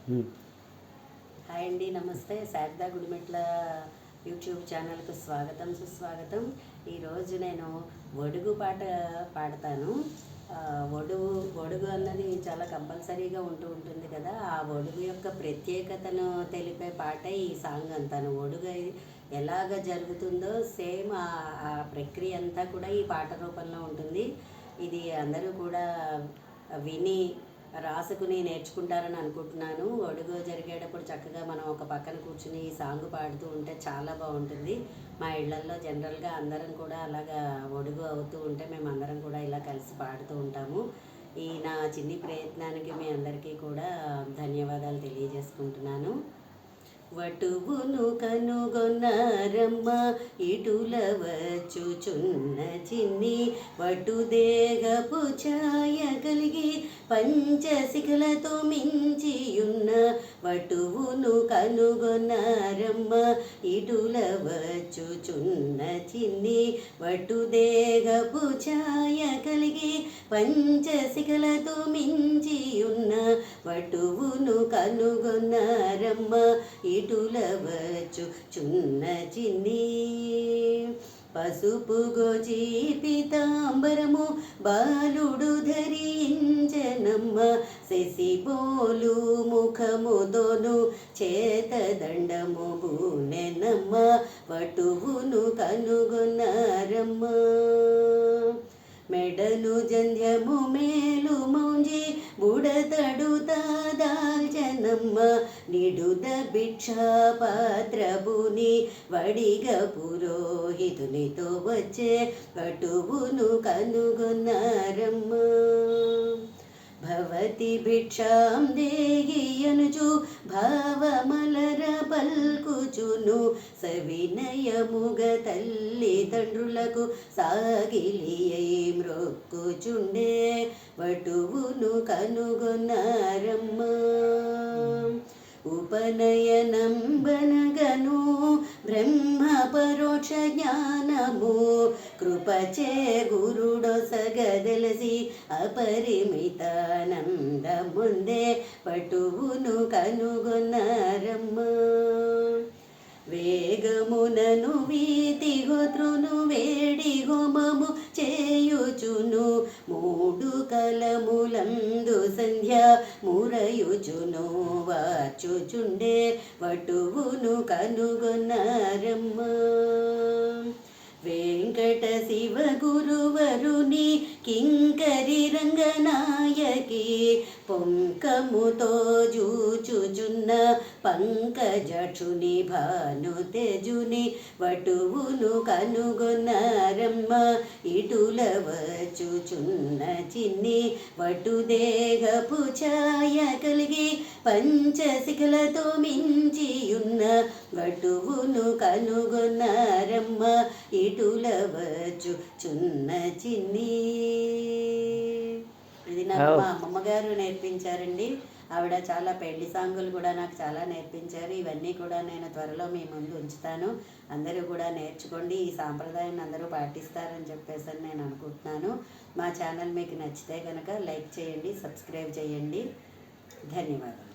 Hi అండి, నమస్తే. Sharada Gudimetla YouTube ఛానల్కు స్వాగతం, సుస్వాగతం. ఈరోజు నేను ఒడుగు పాట పాడతాను. ఒడుగు అన్నది చాలా కంపల్సరీగా ఉంటుంది కదా. ఆ ఒడుగు యొక్క ప్రత్యేకతను తెలిపే పాటే ఈ సాంగ్ అంతాను. ఒడుగు ఎలాగ జరుగుతుందో సేమ్ ఆ ప్రక్రియ అంతా కూడా ఈ పాట రూపంలో ఉంటుంది. ఇది అందరూ కూడా విని రాసుకుని నేర్చుకుంటారని అనుకుంటున్నాను. ఒడుగు జరిగేటప్పుడు చక్కగా మనం ఒక పక్కన కూర్చుని ఈ సాంగ్ పాడుతూ ఉంటే చాలా బాగుంటుంది. మా ఇళ్లల్లో జనరల్గా అందరం కూడా అలాగా ఒడుగు అవుతూ ఉంటే మేము అందరం కూడా ఇలా కలిసి పాడుతూ ఉంటాము. ఈ నా చిన్ని ప్రయత్నానికి మీ అందరికీ కూడా ధన్యవాదాలు తెలియజేసుకుంటున్నాను. వటువును కనుగొన్నారమ్మ ఇటుల వచ్చుచున్న చిన్ని, వటుదేగపు ఛాయ కలిగి పంచశిఖలతో మించియున్న, వటువును కనుగొన్నారమ్మ ఇటుల వచ్చుచున్న చిన్ని, వటుదేగపు ఛాయ కలిగి పంచశిఖలతో మించియున్న, వటువును కనుగొన్నారమ్మ ఇటుల వచ్చుచున్న చిన్ని. పసుపు గోచి పీతాంబరము బాలుడు ధరించెనమ్మ, శశిబోలు ముఖముతోను చేతదండము బూనెనమ్మ, వటువును కనుగొన్నారమ్మ. మెడను జంధ్యము మేలు మౌంజి బుడతడుతా దాల్చనమ్మ, నిడుద భిక్షా పాత్రబుని వడిగ పురోహితునితో వచ్చే, వటువును కనుగొన్నారమ్మ. భవతి భిక్షాం దేగియనుచు భావమలర పల్కుచును, సవినయముగ తల్లిదండ్రులకు సాగిలియై మ్రొక్కుచుండే, వటువును కనుగొన్నారమ్మ. ఉపనయనం బనగను బ్రహ్మ పరోక్ష జ్ఞానము, కృపచే గురుడొసగదెలసి అపరిమితానందముందే, వటువును కనుగొన్నారమ్మ. వేగమునను వీతి గోత్రును వేడి హోమము చేయుచును, మూడు కలములందు సంధ్య మురయుచును వాచుచుండే, వటువును కనుగొన్నారమ్మ. వెంకట శివ గురువరుని కింకరి రంగనాయకి, పొంకముతో జూచుచున్న పంకజక్షుని భాను తేజుని, వటువును కనుగొన్నారమ్మ ఇటుల వచ్చుచున్న చిన్ని, వటుదేగపు ఛాయ కలిగి పంచశిఖలతో మించియున్న, వటువును కనుగొన్నారమ్మ ఇటుల వచ్చుచున్న చిన్ని. ఇది నాకు మా అమ్మమ్మగారు నేర్పించారండి. ఆవిడ చాలా పెళ్లి సాంగులు కూడా నాకు చాలా నేర్పించారు. ఇవన్నీ కూడా నేను త్వరలో మీ ముందు ఉంచుతాను. అందరూ కూడా నేర్చుకోండి. ఈ సాంప్రదాయాన్ని అందరూ పాటిస్తారని చెప్పేసి నేను అనుకుంటున్నాను. మా ఛానల్ మీకు నచ్చితే కనుక లైక్ చేయండి, సబ్స్క్రైబ్ చేయండి. ధన్యవాదాలు.